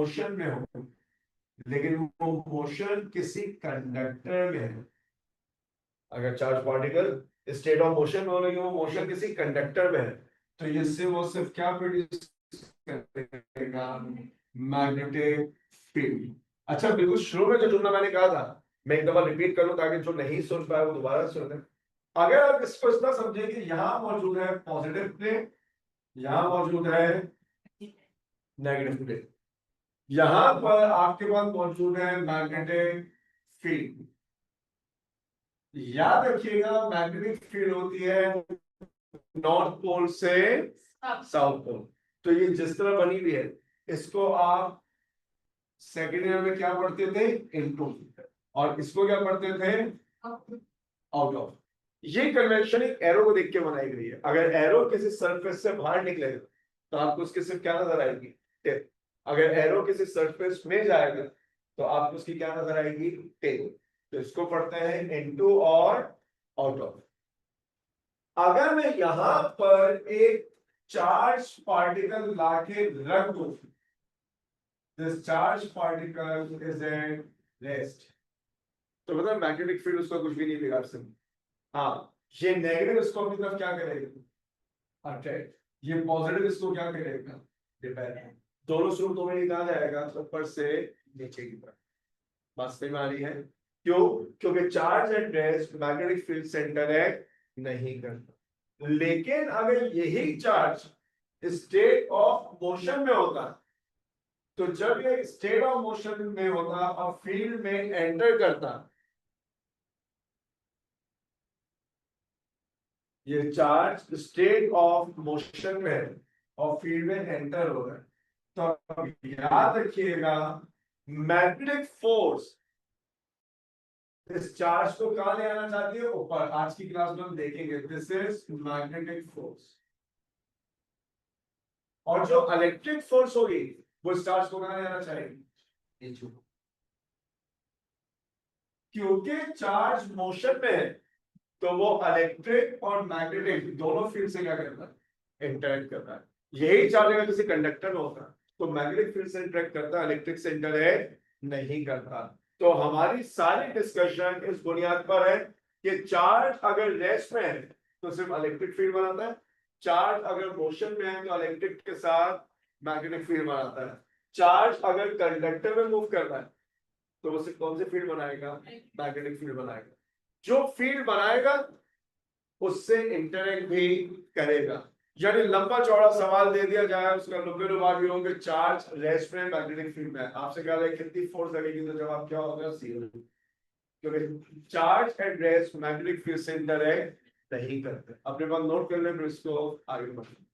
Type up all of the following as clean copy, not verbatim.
Motion में हो, लेकिन वो मोशन किसी कंडक्टर में है। अगर charge particle state of motion में हो, लेकिन वो मोशन किसी कंडक्टर में है, तो इससे वो सिर्फ क्या प्रोड्यूस करेगा? Magnetic field. अच्छा, बिल्कुल शुरू में जो जुमला मैंने कहा था, मैं एक दफा रिपीट करूं ताकि जो नहीं सुन पाए वो दोबारा सुने। अगर आप इसको इतना समझे कि यहां मौजूद है पॉजिटिव प्लेन, यहां मौजूद है नेगेटिव प्लेन, यहां पर आपके पास मौजूद है मैग्नेटिक फील्ड। याद रखिएगा, मैग्नेटिक फील्ड होती है नॉर्थ पोल से साउथ पोल। तो ये जिस तरह बनी हुई है, इसको आप सेकेंड ईयर में क्या पढ़ते थे? इनटू। और इसको क्या पढ़ते थे? Out of. ये कन्वेंशन एक एरो को देख के बनाई गई है। अगर एरो किसी सरफेस से बाहर निकलेगा तो आपको उसकी सिर्फ क्या नजर आएगी? टिप। अगर एरो किसी सरफेस में जाएगा तो आपको उसकी क्या नजर आएगी? टेल। तो इसको पढ़ते हैं इनटू और आउट ऑफ। अगर मैं यहां पर एक चार्ज पार्टिकल लाके रख दूं, this charge particle is at rest, तो मतलब मैग्नेटिक फील्ड उसका कुछ भी नहीं बिगाड़ सकती। हाँ, ये नेगेटिव इसको अपनी तरफ क्या करेगा? अट्रैक्ट। ये पॉजिटिव इसको क्या करेगा? रिपेल। दोनों स्रोतों में कहा जाएगा ऊपर से नीचे की तरफ। बात समझ में आ रही है? क्यों? क्योंकि charge at rest magnetic field से इंटरैक्ट नहीं करता। लेकिन अगर यही चार्ज स्टेट ऑफ मोशन में होता, तो जब ये स्टेट ऑफ मोशन में होता और फील्ड में एंटर करता, ये चार्ज स्टेट ऑफ मोशन में है और फील्ड में एंटर हो रहा है, तो याद रखिएगा, मैग्नेटिक फोर्स इस चार्ज को कहां ले आना चाहती है? ऊपर। आज की क्लास में हम देखेंगे दिस इज मैग्नेटिक फोर्स। और जो इलेक्ट्रिक फोर्स होगी वो इस चार्ज को कहां ले आना चाहेगी? नीचे। क्योंकि चार्ज मोशन में है, तो वो इलेक्ट्रिक और मैग्नेटिक दोनों फील्ड से क्या करता है? इंटरेक्ट करता है। यही चार्ज अगर किसी कंडक्टर में होता तो मैग्नेटिक फील्ड से इंटरेक्ट करता, इलेक्ट्रिक से इंटरेक्ट नहीं करता। तो हमारी सारी डिस्कशन इस बुनियाद पर है कि चार्ज अगर रेस्ट में है तो सिर्फ इलेक्ट्रिक फील्ड बनाता है, चार्ज अगर मोशन में है तो इलेक्ट्रिक के साथ मैग्नेटिक फील्ड बनाता है, चार्ज अगर कंडक्टर में मूव करता है तो वो सिर्फ कौन से फील्ड बनाएगा? मैग्नेटिक फील्ड बनाएगा। जो फील्ड बनाएगा उससे इंटरेक्ट भी करेगा। यानी लंबा चौड़ा सवाल दे दिया जाए, उसका 90 भी होंगे, चार्ज रेस्ट में मैग्नेटिक फील्ड में, आपसे कह रहे कितनी फोर्स लगेगी, तो जवाब क्या होगा? 0। क्योंकि charge and rest magnetic field से इंटरेक्ट नहीं करते। अपने पास नोट कर लें, फिर इसको आगे बढ़ें।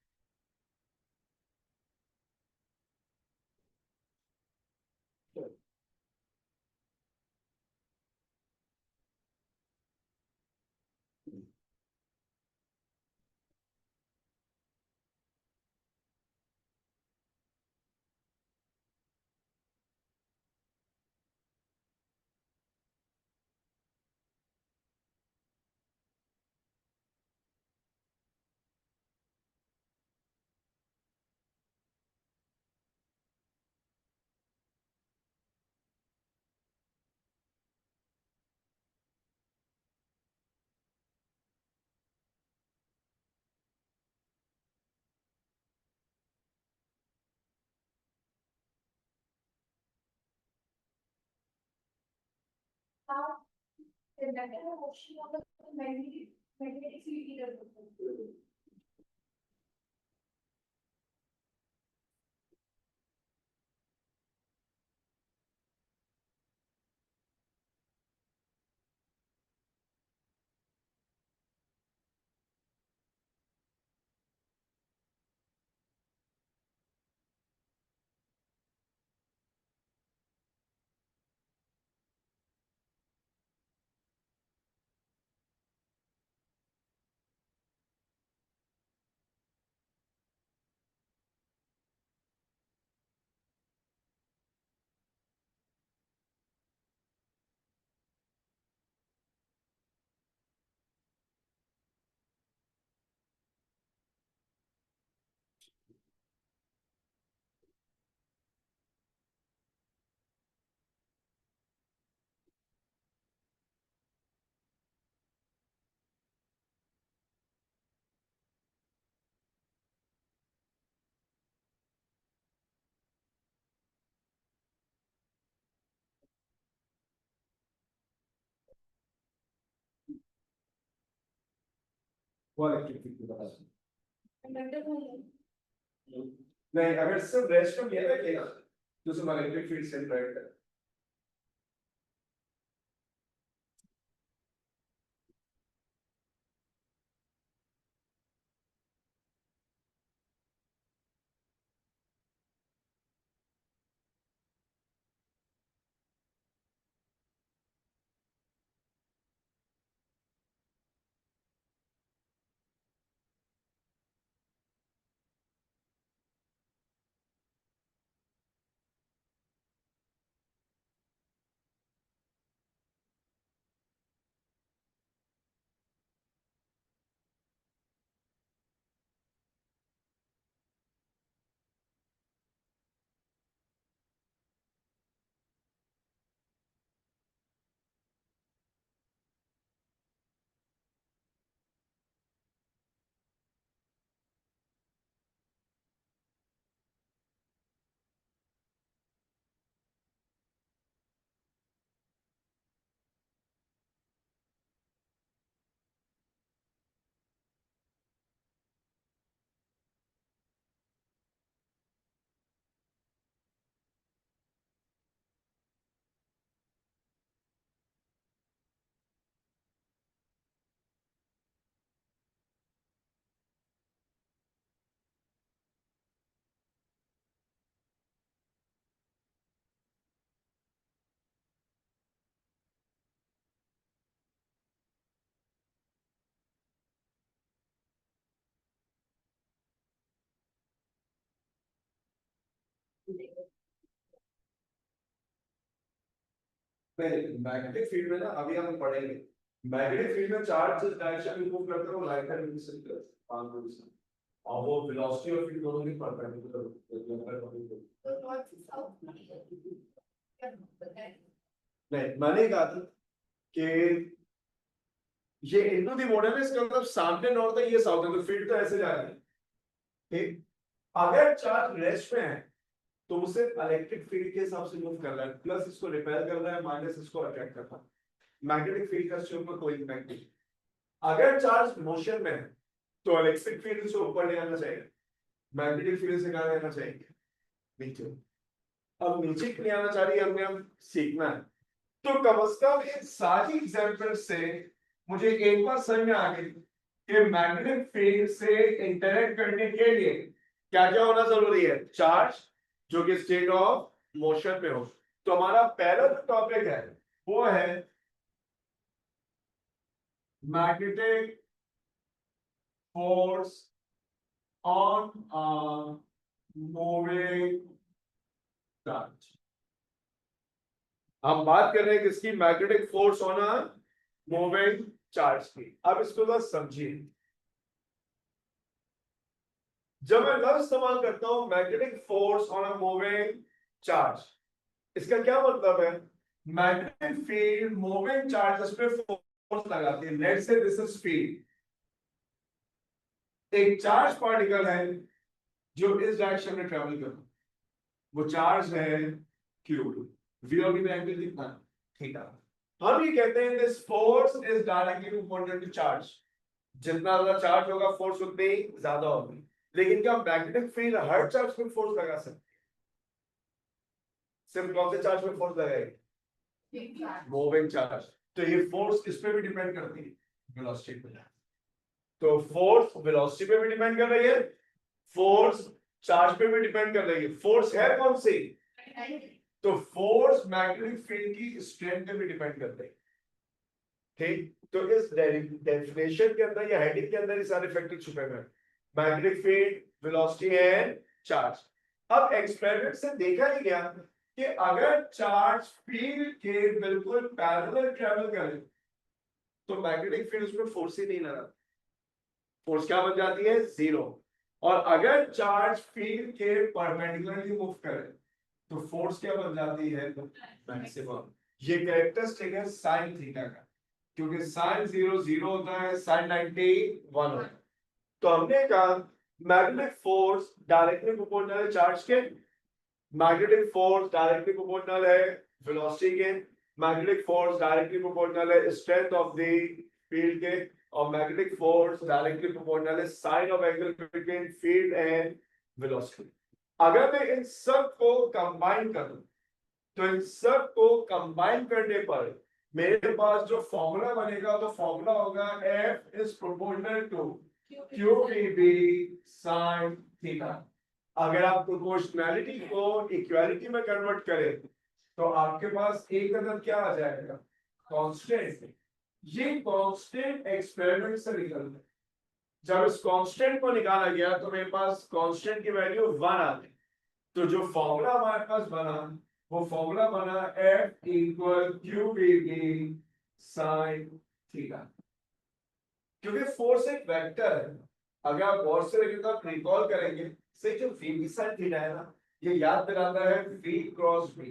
वो इलेक्ट्रिक फील्ड बता सकते नहीं, अगर सिर्फ रेस्ट में लिया रखेगा तो उसमें इलेक्ट्रिक फील्ड से इंटरेक्ट है। मैग्नेटिक फील्ड में ना अभी हम पढ़ेंगे, मैग्नेटिक फील्ड में चार्ज जिस डायरेक्शन में मूव करता है वो लाइट एंड डिस्टेंस और वो वेलोसिटी और फील्ड दोनों की परपेंडिकुलर नहीं, मैंने कहा था कि ये इनटू दी मोड है ना, इसका मतलब सामने नॉर्थ है, ये साउथ है, तो फील्ड तो ऐसे जा रही है। ठीक, अगर चार्ज रेस्ट में है तो उसे इलेक्ट्रिक फील्ड के हिसाब से मूव कर रहा है, प्लस इसको रिपेल कर रहा है, माइनस इसको अट्रैक्ट कर रहा है, मैग्नेटिक फील्ड का इसके ऊपर कोई इम्पैक्ट नहीं। अगर चार्ज मोशन में है तो इलेक्ट्रिक फील्ड से ऊपर ले आना चाहिए, मैग्नेटिक फील्ड से कहां लेना चाहिए, नीचे। अब नीचे ले आना चाहिए, हमें अब सीखना है। तो कम से कम इन सारी एग्जांपल से मुझे एक बार समझ में आ गई कि मैग्नेटिक फील्ड से इंटरेक्ट करने के लिए क्या क्या होना जरूरी है, चार्ज जो कि स्टेट ऑफ मोशन में हो। तो हमारा पहला जो टॉपिक है वो है magnetic force on moving charge. हम बात कर रहे हैं किसकी, magnetic force on a moving charge की। अब इसको बस समझिए, जब मैं लफ्ज इस्तेमाल करता हूं magnetic force on a moving charge, इसका क्या मतलब है, मैग्नेटिक फील्ड मूविंग चार्जेस पे फोर्स लगाती है। Let's say this is field, एक चार्ज पार्टिकल है जो इस डायरेक्शन में ट्रेवल कर रहा है, वो चार्ज है क्यू, वी और बी एंगल कितना, थीटा। हम ये कहते हैं this force is directly proportional to charge, जितना ज्यादा चार्ज होगा फोर्स उतनी ज्यादा होगी। लेकिन क्या मैग्नेटिक फील्ड हर चार्ज पे फोर्स लगा सकती है, सिर्फ कौन से चार्ज पे फोर्स लगाएगी, मूविंग चार्ज। तो ये फोर्स किस पे भी डिपेंड करती है, वेलोसिटी पे। तो फोर्स वेलोसिटी पे भी डिपेंड कर रही है, फोर्स चार्ज पे भी डिपेंड कर रही है। फोर्स है कौन सी, तो फोर्स मैग्नेटिक फील्ड की स्ट्रेंथ पे भी डिपेंड करता है। ठीक, तो इस डेफिनेशन के अंदर या हेडिंग के अंदर ये सारे फैक्टर छुपे हुए हैं, magnetic field, velocity and charge. अब एक्सपेरिमेंट से देखा ही गया कि अगर चार्ज फील्ड के बिल्कुल पैरेलल ट्रेवल करे तो मैग्नेटिक फील्ड उसमें फोर्स ही नहीं लगा, फोर्स क्या बन जाती है, जीरो। और अगर चार्ज फील्ड के परपेंडिकुलरली मूव करे तो फोर्स क्या बन जाती है, मैक्सिमम। ये कैरेक्टरिस्टिक है साइन थीटा का, क्योंकि साइन 0 0 होता है, साइन 90 1 होता है। तो हमने कहा मैग्नेटिक फोर्स डायरेक्टली प्रोपोर्शनल है चार्ज के, मैग्नेटिक फोर्स डायरेक्टली प्रोपोर्शनल है वेलोसिटी के, मैग्नेटिक फोर्स डायरेक्टली प्रोपोर्शनल है स्ट्रेंथ ऑफ द फील्ड के, और मैग्नेटिक फोर्स डायरेक्टली प्रोपोर्शनल है sine of angle between field and velocity. अगर मैं इन सब को कंबाइन करूं तो इन सब को कंबाइन करने पर मेरे पास जो फॉर्मूला बनेगा तो फॉर्मूला होगा F is proportional to Q B sine theta. अगर आप प्रोपोर्शनैलिटी को इक्वालिटी में कन्वर्ट करें तो आपके पास एक अदद क्या आ जाएगा, कांस्टेंट। ये कांस्टेंट एक्सपेरिमेंट से निकलता है। जब इस कांस्टेंट को निकाला गया तो मेरे पास कांस्टेंट की वैल्यू 1 आ गई। तो जो फॉर्मूला हमारे पास बना वो फॉर्मूला बना F equal Q B sine theta. क्योंकि फोर्स एक वेक्टर है, अगर आप गौर से देखें तो आप रिकॉल करेंगे से जो v भी साइन थीटा है ना, ये याद दिलाता है v क्रॉस v।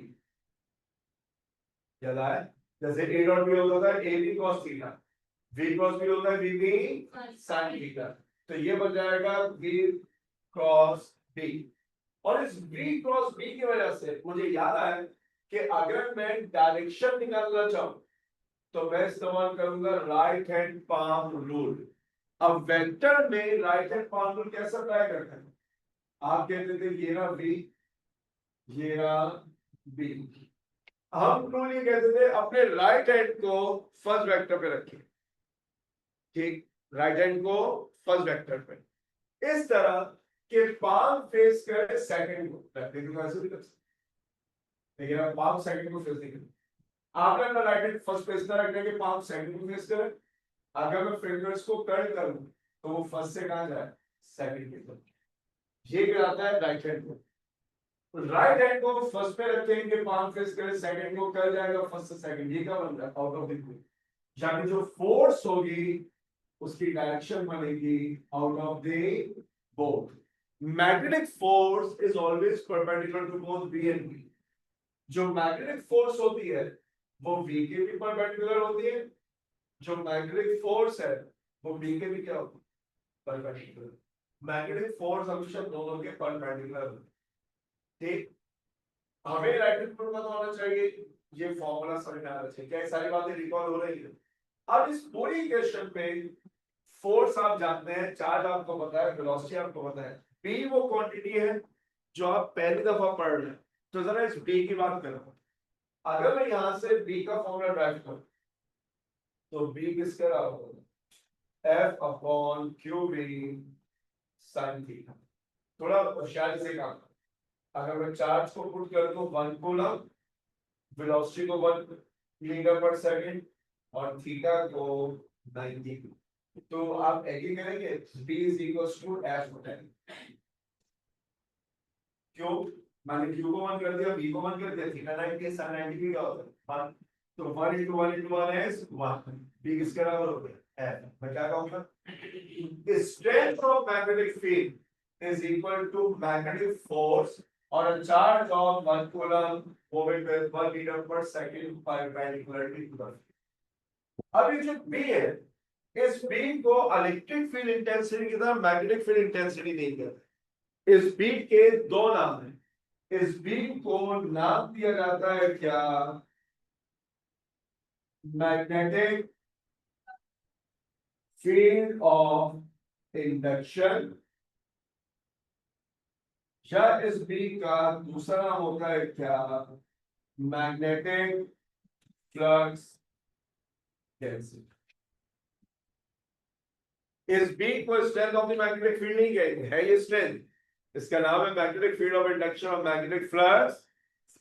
याद आया, जैसे a डॉट b होता है a b cross theta, v cross v होता है v b साइन थीटा। तो ये बन जाएगा v क्रॉस b। और इस v क्रॉस b की वजह से मुझे याद आया कि अगर मैं डायरेक्शन निकालना चाहूं तो मैं इस्तेमाल करूंगा राइट हैंड पाम रूल। अब वेक्टर में राइट हैंड पाम रूल कैसे अप्लाई करते हैं, आप कहते थे ये रहा v, ये रहा b। हम रूल ये कहते थे अपने राइट हैंड को फर्स्ट वेक्टर पे रखिए, ठीक, राइट हैंड को फर्स्ट वेक्टर पे, इस तरह कि पाम फेस करे सेकंड को रखते थे, ऐसे भी कर सकते, लेकिन अब पाम सेकंड को फेस नहीं करें। आपने अपना राइट हैंड फर्स्ट पे इस तरह रखना कि पाम सेकंड को फेस करे। अगर मैं फिंगर्स को कर्ल करूं तो वो फर्स्ट से कहां जाए, सेकंड की तरफ। ये गिराता है राइट हैंड को। राइट हैंड को फर्स्ट पे रखते हैं कि पाम फेस करे सेकंड को, कर जाएगा फर्स्ट से सेकंड। ये क्या बन रहा है, आउट ऑफ द इक्वेशन। यानी जो फोर्स होगी उसकी डायरेक्शन बनेगी out of the both. Magnetic force is always perpendicular to both v and b। जो मैग्नेटिक फोर्स होती है वो v के भी परपेंडिकुलर होती है, जो मैग्नेटिक फोर्स है वो b के भी क्या होती है, परपेंडिकुलर। मैग्नेटिक फोर्स हमेशा दोनों के परपेंडिकुलर होती है, ठीक। हमें इलेक्ट्रिक फील्ड पता होना चाहिए, ये फॉर्मूला समझ में आना चाहिए, क्या ये सारी बातें रिकॉल हो रही है। अब इस पूरी क्वेश्चन पे फोर्स आप जानते हैं, चार्ज आपको पता है, वेलोसिटी आपको पता है, बी वो क्वांटिटी है जो आप पहली दफा पढ़ रहे हैं। तो जरा इस बी की बात करो। अगर मैं यहां से बी का फॉर्मूला ड्राइव करूं तो बी किसका होगा, F upon Q B sine theta. थोड़ा होशियारी से काम करो। अगर मैं चार्ज को पुट कर दूं 1 कूलम, वेलोसिटी को 1 मीटर पर सेकंड और थीटा को 90, तो आप एग्री करेंगे b is equals to f होता है। क्यों, मैंने q को 1 कर दिया, b को 1 कर दिया, थीटा 90 sin 90 भी क्या होता है 1। तो 1 into 1 into 1 is 1। b किसके बराबर हो गया f। मैं क्या कहूंगा, strength of magnetic field is equal to magnetic force or a charge of 1 coulomb moving with 1 meter per second perpendicularly to the field। अब ये जो b है, इस बीम को इलेक्ट्रिक फील्ड इंटेंसिटी की तरह मैग्नेटिक फील्ड इंटेंसिटी नहीं कहते। इस बीम के दो नाम हैं। इस बीम को नाम दिया जाता है क्या, मैग्नेटिक फील्ड ऑफ इंडक्शन, या इस बीम का दूसरा नाम होता है क्या, मैग्नेटिक फ्लक्स डेंसिटी। इस बीम को strength of the magnetic field नहीं कहते हैं, ये स्ट्रेंथ, इसका नाम है मैग्नेटिक फील्ड ऑफ इंडक्शन और मैग्नेटिक फ्लक्स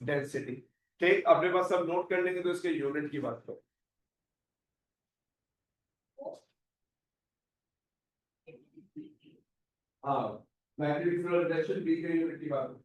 डेंसिटी। ठीक, अपने पास सब नोट कर लेंगे तो इसके यूनिट की बात करो। हाँ, magnetic field of induction B के यूनिट की बात करो।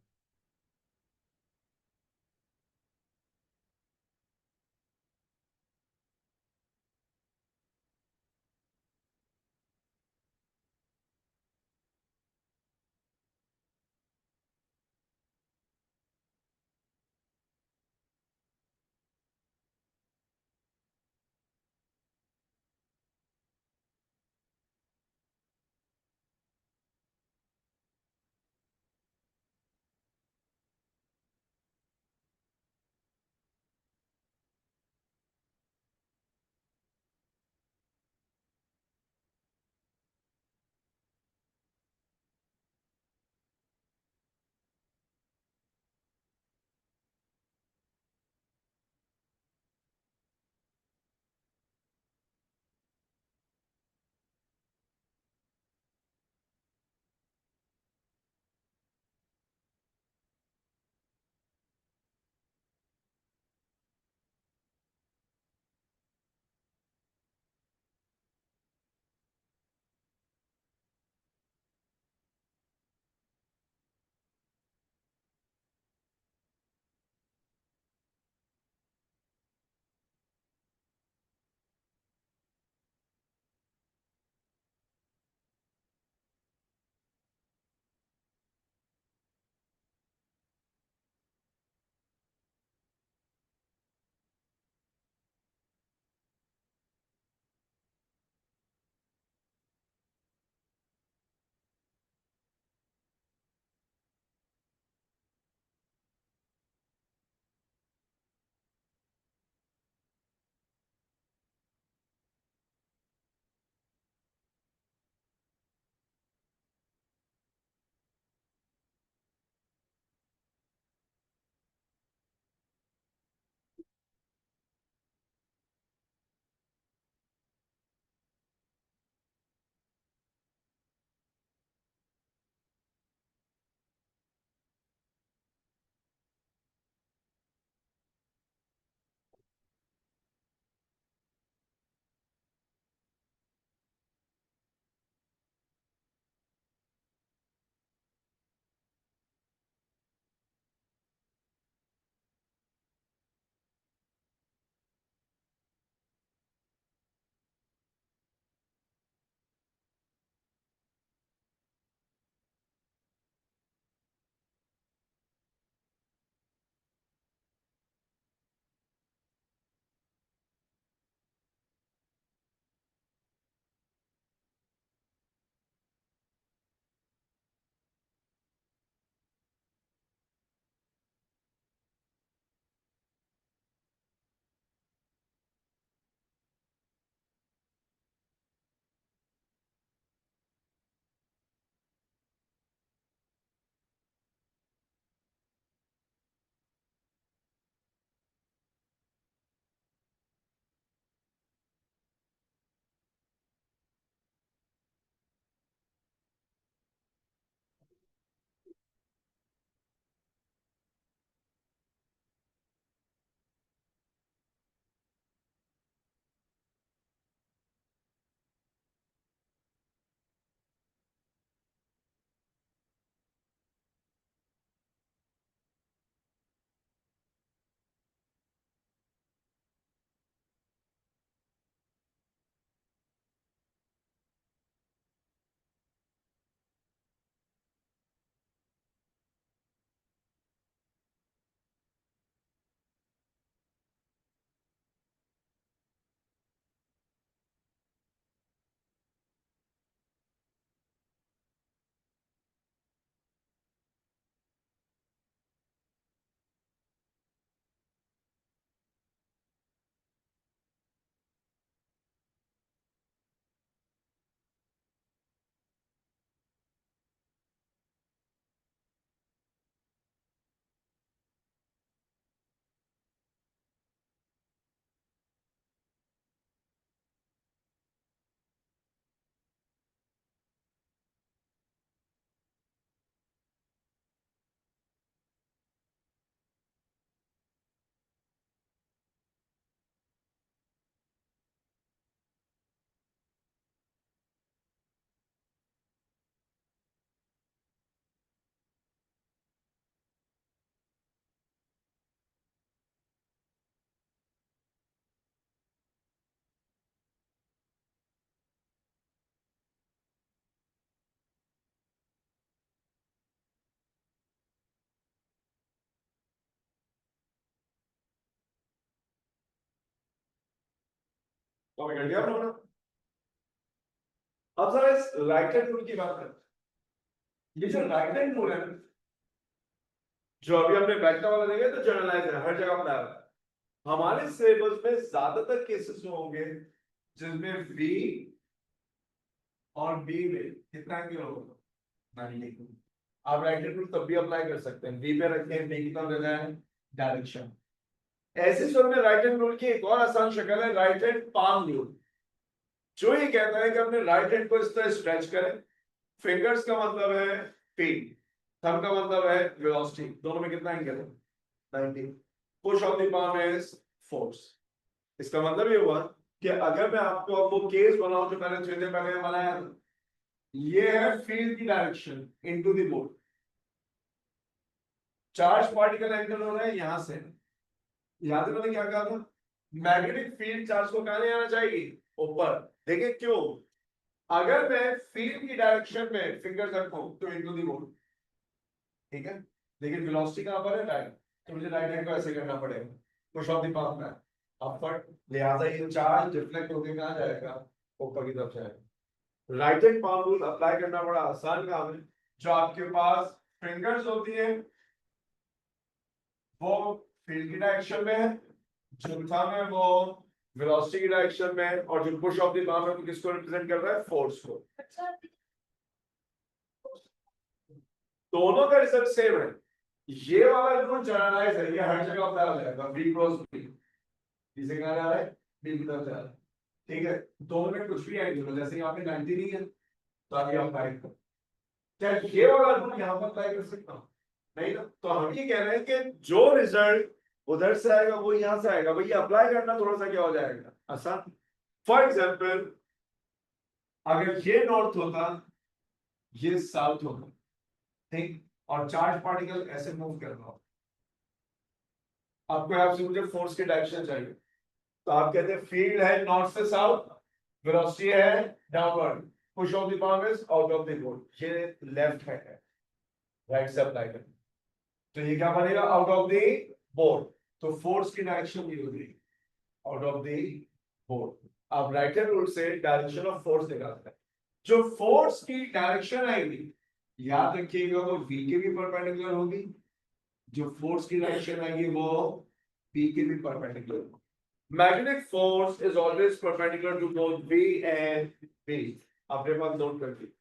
कॉपी कर दिया आपने? अब सर इस राइट हैंड रूल की बात करते हैं। ये जो राइट हैंड रूल है, जो अभी हमने वेक्टर वाला देखा तो जनरलाइज है, हर जगह अप्लाई होता है। हमारे सिलेबस में ज्यादातर केसेस होंगे जिसमें v और b में कितना एंगल होगा, 90। आप राइट हैंड रूल तब भी अप्लाई कर सकते हैं। v पे रखें, b कितना देना है, डायरेक्शन। ऐसे स्वर में राइट हैंड रूल की एक और आसान शक्ल है राइट हैंड पाम रूल, जो ये कहता है कि अपने राइट हैंड को इस तरह स्ट्रेच करें। फिंगर्स का मतलब है स्पीड, थंब का मतलब है वेलोसिटी, दोनों में कितना एंगल है, 90। Push of the palm is force. इसका मतलब ये हुआ कि अगर मैं आपको अब वो केस बनाऊं जो मैंने थोड़ी देर पहले बनाया था, ये है फील्ड की direction into the board. Charge particle enter हो रहा है यहां से, याद है मैंने क्या कहा था, मैग्नेटिक फील्ड चार्ज को कहां ले आना चाहिए, ऊपर। देखिए क्यों, अगर मैं फील्ड की डायरेक्शन में फिंगर रखूं तो इनटू द बोर्ड, ठीक है, लेकिन वेलोसिटी कहां पर है, राइट, तो मुझे राइट हैंड को ऐसे करना पड़ेगा, पुश ऑफ द पाम में अपवर्ड, लिहाजा ये चार्ज रिफ्लेक्ट होकर कहां जाएगा, ऊपर की तरफ जाएगा। Right hand palm rule apply करना बड़ा आसान काम है। जो आपके पास फिंगर्स होती है वो फील्ड की डायरेक्शन में है, जो थंब है वो वेलोसिटी की डायरेक्शन में है, और जो पुश ऑफ द पाम है वो किसको रिप्रेजेंट कर रहा है, फोर्स को। दोनों का रिजल्ट सेम है। ये वाला रूल जनरलाइज है, ये हर जगह अप्लाई हो जाएगा, b क्रॉस b, इसे कहा जा रहा है b की तरफ जा रहा है, ठीक है। दोनों में कुछ भी एंगल हो, जैसे यहाँ पे 90 नहीं है तो आगे आप अप्लाई करो, क्या ये वाला रूल यहाँ पर अप्लाई कर सकता हूँ, नहीं ना। तो हम ये कह रहे हैं कि जो रिजल्ट उधर से आएगा वो यहाँ से आएगा, भाई अप्लाई करना थोड़ा सा क्या हो जाएगा, आसान। फॉर एग्जाम्पल अगर ये नॉर्थ होता, ये साउथ होता, ठीक, और चार्ज पार्टिकल ऐसे मूव कर रहा हो, आपको आपसे मुझे फोर्स की डायरेक्शन चाहिए, तो आप कहते हैं फील्ड है नॉर्थ से साउथ, वेलोसिटी है downward, push of the palm is out of the board, ये लेफ्ट हैंड है, राइट से अप्लाई करें तो ये क्या बनेगा, आउट ऑफ द बोर्ड। तो फोर्स की डायरेक्शन ये होगी आउट ऑफ द बोर्ड। आप राइट हैंड रूल से डायरेक्शन ऑफ फोर्स निकालते हैं, जो फोर्स की डायरेक्शन आएगी याद रखिएगा वो v के भी परपेंडिकुलर होगी, जो फोर्स की डायरेक्शन आएगी वो p के भी परपेंडिकुलर होगी। Magnetic force is always perpendicular to both V and P. अपने पास नोट कर दी।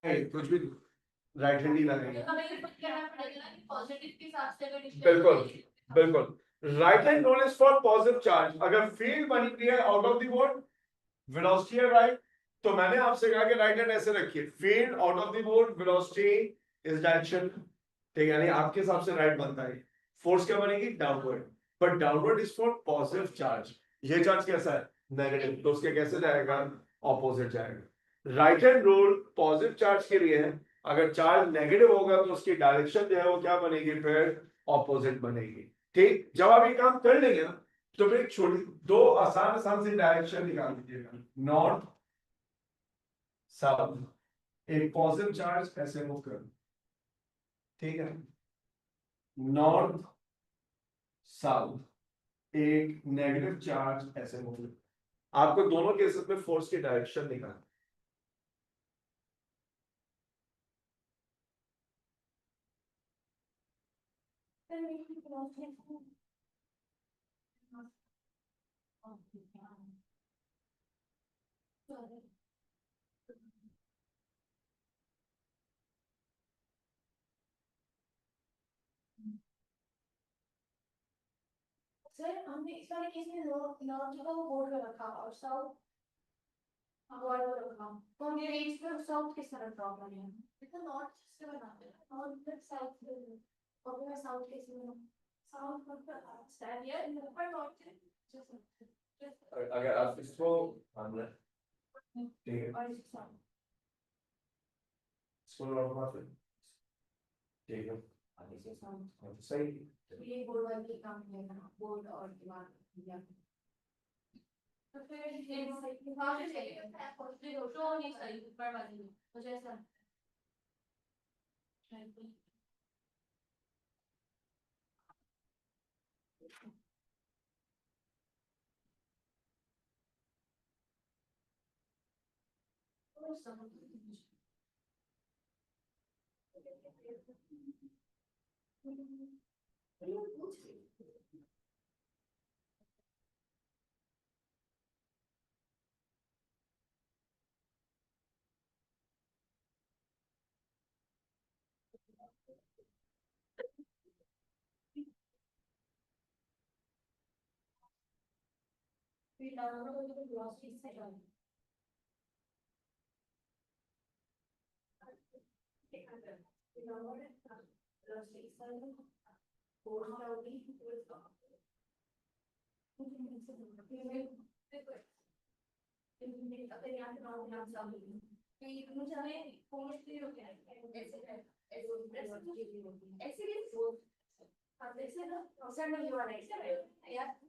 कुछ भी राइट हैंड ही लगेगा। बिल्कुल बिल्कुल। Right hand rule is for positive charge. अगर फील्ड बनी हुई है out of the board, velocity है राइट, तो मैंने आपसे कहा कि राइट हैंड ऐसे रखिए, field out of the board, velocity इस डायरेक्शन, ठीक है, यानी आपके हिसाब से राइट बनता है। फोर्स क्या बनेगी? Downward. But downward is for positive charge. ये चार्ज कैसा है? नेगेटिव, तो उसके कैसे जाएगा? ऑपोजिट जाएगा। Right hand rule positive charge के लिए है। अगर चार्ज नेगेटिव होगा तो उसकी डायरेक्शन जो है वो क्या बनेगी? फिर ऑपोजिट बनेगी। ठीक, जब आप ये काम कर लेंगे ना, तो फिर छोटी दो आसान आसान सी डायरेक्शन निकाल दीजिएगा। नॉर्थ साउथ, एक पॉजिटिव चार्ज ऐसे मूव कर, ठीक है, नॉर्थ साउथ एक नेगेटिव चार्ज ऐसे मूव। आपको दोनों केसेस में फोर्स की डायरेक्शन निकालना। सर हमने इस वाले केस में नॉर्थ नॉर्थ का वो बोर्ड में रखा और साउथ बोर्ड में रखा, तो हमने रेंज पे साउथ किस तरह ड्रॉ करना है? इतना नॉर्थ से बनाते हैं नॉर्थ प्लस साउथ और मैं साउथ कैसे बनाऊं? साउथ पर स्टैंड या इन पर नॉर्थ है जैसे अगर आप इसको मान लें, ठीक है, और इसके साथ इसको लॉक मार लें, ठीक है, और इसके साथ हाँ, तो सही। तो ये बोर्ड वाली काम है बोर्ड और दीवार तो फिर ये वहाँ से चलेगा पॉजिटिव तो नहीं चाहिए ऊपर वाली में मुझे ऐसा फिर डाउनलोड करके ग्लॉसरी से डाल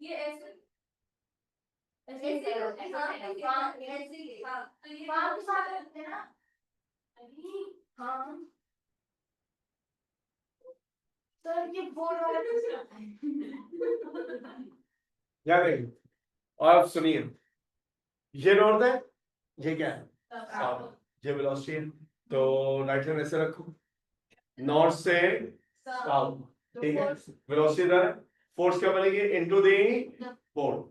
ये ऐसे हाँ सर ये बोर्ड वाला याद है, और आप सुनिए, ये नॉर्थ है, ये क्या है, साउथ, ये वेलोसिटी है, तो राइट हैंड ऐसे रखो, नॉर्थ से साउथ, ठीक है, वेलोसिटी इधर है, फोर्स क्या बनेगी इनटू दी बोर्ड,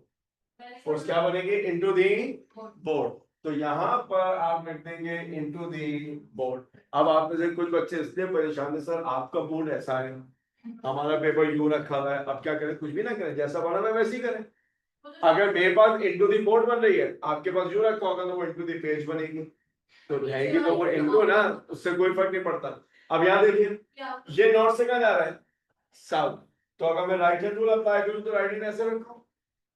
फोर्स क्या बनेगी इनटू दी बोर्ड, तो यहाँ पर आप लिख देंगे इनटू दी बोर्ड। अब आप में से कुछ बच्चे इसलिए परेशान है, सर आपका बोर्ड ऐसा है, हमारा पेपर यूं रखा हुआ है, अब क्या करें, कुछ भी ना करें, जैसा बना है वैसे ही करें। अगर मेरे पास इनटू दी बोर्ड बन रही है, आपके पास यूं रखा होगा तो वो इनटू दी पेज बनेगी, तो रहेगी तो वो इनटू ना, उससे कोई फर्क नहीं पड़ता। अब यहाँ देखिए, ये नॉर्थ से कहाँ जा रहा है, साउथ, तो अगर मैं राइट हैंड रूल अप्लाई करूं तो राइट हैंड ऐसे रखूं,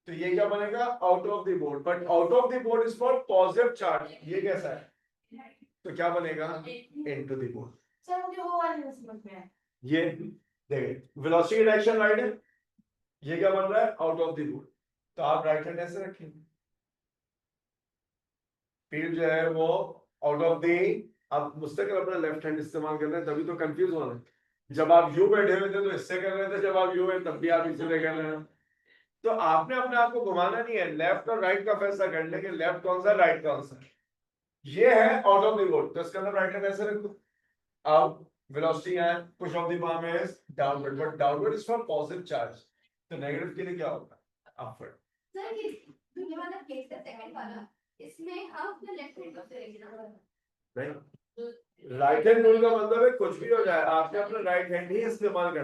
तो ये क्या बनेगा out of the board, but out of the board is for positive charge, ये कैसा है, तो क्या बनेगा इनटू द बोर्ड। सर मुझे वो वाली नहीं समझ में आया ये देखिए वेलोसिटी डायरेक्शन राइट है, ये क्या बन रहा है आउट ऑफ द बोर्ड, तो आप राइट हैंड ऐसे रखेंगे, फील्ड जो है वो आउट ऑफ द, आप मुस्तकिल अपना लेफ्ट हैंड इस्तेमाल कर रहे हैं तभी तो कंफ्यूज हो रहे हैं, जब आप यू बैठे हुए थे तो इससे कर रहे थे, जब आप यू है तब भी आप इससे कर रहे हैं, तो आपने अपने आप को घुमाना नहीं है, लेफ्ट और राइट का फैसला कर लेंगे, लेफ्ट कौन सा राइट कौन सा, ये है आउट ऑफ द बोर्ड, तो इसके अंदर राइट हैंड ऐसे रखो, अब वेलोसिटी है push of the palm is downward, but downward is for positive charge, तो नेगेटिव के लिए क्या होगा अपवर्ड। सर ये वाला केस है सेकंड वाला इसमें हम अपने लेफ्ट हैंड को से लेके नहीं, राइट हैंड रूल का मतलब है कुछ भी हो जाए आपने अपना राइट हैंड ही इस्तेमाल करना।